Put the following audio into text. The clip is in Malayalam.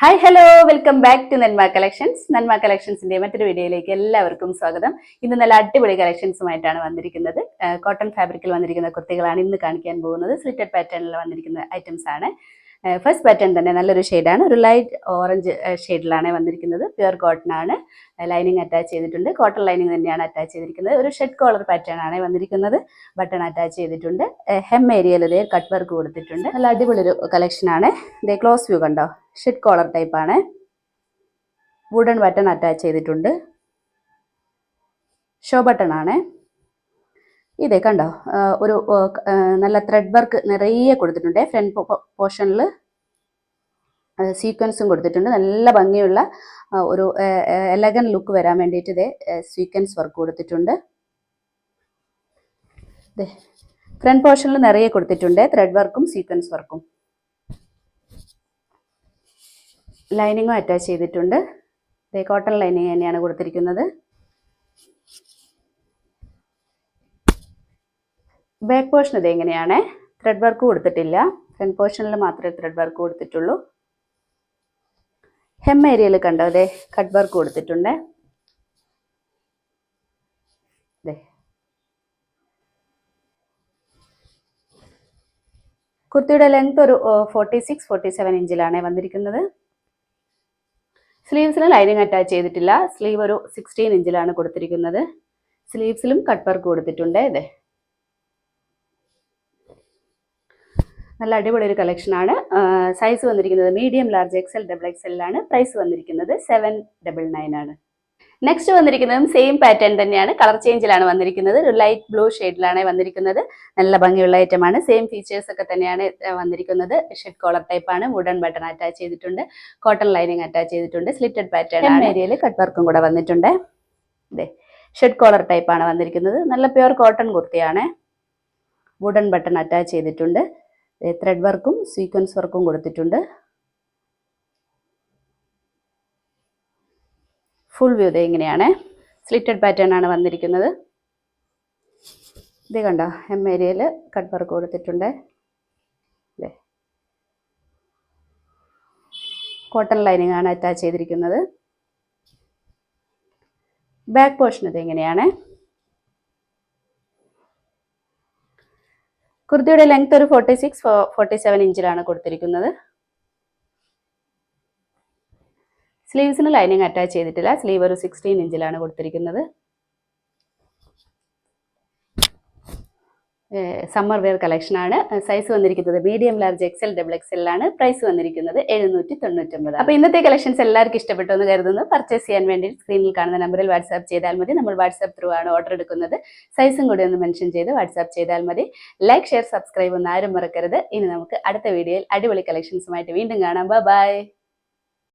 Hi hello welcome back to Nanma collections. Nanma കളക്ഷൻസിന്റെ മറ്റൊരു വീഡിയോയിലേക്ക് എല്ലാവർക്കും സ്വാഗതം. ഇന്ന് നല്ല അടിപൊളി കളക്ഷൻസുമായിട്ടാണ് വന്നിരിക്കുന്നത്. കോട്ടൺ ഫാബ്രിക്കിൽ വന്നിരിക്കുന്ന കുർത്തികളാണ് ഇന്ന് കാണിക്കാൻ പോകുന്നത്. സ്ലിറ്റഡ് പാറ്റേണിൽ വന്നിരിക്കുന്ന ഐറ്റംസ് ആണ്. ഫസ്റ്റ് പാറ്റേൺ തന്നെ നല്ലൊരു ഷെയ്ഡാണ്, ഒരു ലൈറ്റ് ഓറഞ്ച് ഷെയ്ഡിലാണ് വന്നിരിക്കുന്നത്. പ്യുവർ കോട്ടൺ ആണ്. ലൈനിങ് അറ്റാച്ച് ചെയ്തിട്ടുണ്ട്. കോട്ടൺ ലൈനിങ് തന്നെയാണ് അറ്റാച്ച് ചെയ്തിരിക്കുന്നത്. ഒരു ഷെഡ് കോളർ പാറ്റേൺ ആണ് വന്നിരിക്കുന്നത്. ബട്ടൺ അറ്റാച്ച് ചെയ്തിട്ടുണ്ട്. ഹെം ഏരിയയിൽ ഇതേ കട്ട് വർക്ക് കൊടുത്തിട്ടുണ്ട്. നല്ല അടിപൊളി ഒരു കളക്ഷൻ ആണ്. ഇതേ ക്ലോസ് വ്യൂ കണ്ടോ, ഷെഡ് കോളർ ടൈപ്പ് ആണ്. വുഡൻ ബട്ടൺ അറ്റാച്ച് ചെയ്തിട്ടുണ്ട്. ഷോ ബട്ടൺ ആണ്. ഇതേ കണ്ടോ, ഒരു നല്ല ത്രെഡ് വർക്ക് നിറയെ കൊടുത്തിട്ടുണ്ട്. ഫ്രണ്ട് പോർഷനിൽ സീക്വൻസും കൊടുത്തിട്ടുണ്ട്. നല്ല ഭംഗിയുള്ള ഒരു എലഗൻ ലുക്ക് വരാൻ വേണ്ടിയിട്ട് ഇതേ സീക്വൻസ് വർക്ക് കൊടുത്തിട്ടുണ്ട്. ഇതേ ഫ്രണ്ട് പോർഷനിൽ നിറയെ കൊടുത്തിട്ടുണ്ട് ത്രെഡ് വർക്കും സീക്വൻസ് വർക്കും. ലൈനിങ്ങും അറ്റാച്ച് ചെയ്തിട്ടുണ്ട്. ഇതേ കോട്ടൺ ലൈനിങ് തന്നെയാണ് കൊടുത്തിരിക്കുന്നത്. ബാക്ക് പോർഷൻ ഇത് എങ്ങനെയാണ്, ത്രെഡ് വർക്ക് കൊടുത്തിട്ടില്ല. ഫ്രണ്ട് പോർഷനിൽ മാത്രമേ ത്രെഡ് വർക്ക് കൊടുത്തിട്ടുള്ളൂ. ഹെം ഏരിയയിൽ കണ്ടോ, അതെ കട്ട് വർക്ക് കൊടുത്തിട്ടുണ്ട്. കുർത്തിയുടെ ലെങ്ത് ഒരു 46-47 ഇഞ്ചിലാണ് വന്നിരിക്കുന്നത്. സ്ലീവ്സിൽ ലൈനിങ് അറ്റാച്ച് ചെയ്തിട്ടില്ല. സ്ലീവ് ഒരു 16 ഇഞ്ചിലാണ് കൊടുത്തിരിക്കുന്നത്. സ്ലീവ്സിലും കട്ട് വർക്ക് കൊടുത്തിട്ടുണ്ട്. ഇതേ നല്ല അടിപൊളി ഒരു കളക്ഷനാണ്. സൈസ് വന്നിരിക്കുന്നത് മീഡിയം, ലാർജ്, എക്സൽ, ഡബിൾ എക്സലാണ്. പ്രൈസ് വന്നിരിക്കുന്നത് 799 ആണ്. നെക്സ്റ്റ് വന്നിരിക്കുന്നതും സെയിം പാറ്റേൺ തന്നെയാണ്, കളർ ചേഞ്ചിലാണ് വന്നിരിക്കുന്നത്. ഒരു ലൈറ്റ് ബ്ലൂ ഷെയ്ഡിലാണ് വന്നിരിക്കുന്നത്. നല്ല ഭംഗിയുള്ള ഐറ്റമാണ്. സെയിം ഫീച്ചേഴ്സ് ഒക്കെ തന്നെയാണ് വന്നിരിക്കുന്നത്. ഷെഡ് കോളർ ടൈപ്പ് ആണ്. വുഡൻ ബട്ടൺ അറ്റാച്ച് ചെയ്തിട്ടുണ്ട്. കോട്ടൺ ലൈനിങ് അറ്റാച്ച് ചെയ്തിട്ടുണ്ട്. സ്ലിറ്റഡ് പാറ്റേൺ ആണ്. ഏരിയയിൽ കട്ട് വർക്കും കൂടെ വന്നിട്ടുണ്ട്. ഇതേ ഷെഡ് കോളർ ടൈപ്പ് ആണ് വന്നിരിക്കുന്നത്. നല്ല പ്യുവർ കോട്ടൺ കുർത്തിയാണ്. വുഡൻ ബട്ടൺ അറ്റാച്ച് ചെയ്തിട്ടുണ്ട്. ത്രെഡ് വർക്കും സീക്വൻസ് വർക്കും കൊടുത്തിട്ടുണ്ട്. ഫുൾ വ്യൂ ഇത് ഇങ്ങനെയാണ്. സ്ലിറ്റഡ് പാറ്റേൺ ആണ് വന്നിരിക്കുന്നത്. ഇത് കണ്ടോ, എം ഏരിയയിൽ കട്ട് വർക്ക് കൊടുത്തിട്ടുണ്ട്. ഇതേ കോട്ടൺ ലൈനിങ് ആണ് അറ്റാച്ച് ചെയ്തിരിക്കുന്നത്. ബാക്ക് പോർഷൻ ഇത് എങ്ങനെയാണ്. കുർത്തിയുടെ ലെങ്ത് ഒരു 46-47 ഇഞ്ചിലാണ് കൊടുത്തിരിക്കുന്നത്. സ്ലീവ്സിന് ലൈനിങ് അറ്റാച്ച് ചെയ്തിട്ടില്ല. സ്ലീവ് ഒരു 16 ഇഞ്ചിലാണ് കൊടുത്തിരിക്കുന്നത്. സമ്മർ വെയർ കളക്ഷൻ ആണ്. സൈസ് വന്നിരിക്കുന്നത് മീഡിയം, ലാർജ്, എക്സൽ, ഡബിൾ എക്സലാണ്. പ്രൈസ് വന്നിരിക്കുന്നത് 799. അപ്പോൾ ഇന്നത്തെ കളക്ഷൻസ് എല്ലാവർക്കും ഇഷ്ടപ്പെട്ടു എന്ന് കരുതുന്നു. പർച്ചേസ് ചെയ്യാൻ വേണ്ടി സ്ക്രീനിൽ കാണുന്ന നമ്പറിൽ വാട്സാപ്പ് ചെയ്താൽ മതി. നമ്മൾ വാട്സാപ്പ് ത്രൂ ആണ് ഓർഡർ എടുക്കുന്നത്. സൈസും കൂടി ഒന്ന് മെൻഷൻ ചെയ്ത് വാട്സാപ്പ് ചെയ്താൽ മതി. ലൈക്ക്, ഷെയർ, സബ്സ്ക്രൈബ് ഒന്നും ആരും മറക്കരുത്. ഇനി നമുക്ക് അടുത്ത വീഡിയോയിൽ അടിപൊളി കളക്ഷൻസുമായിട്ട് വീണ്ടും കാണാം. ബൈ.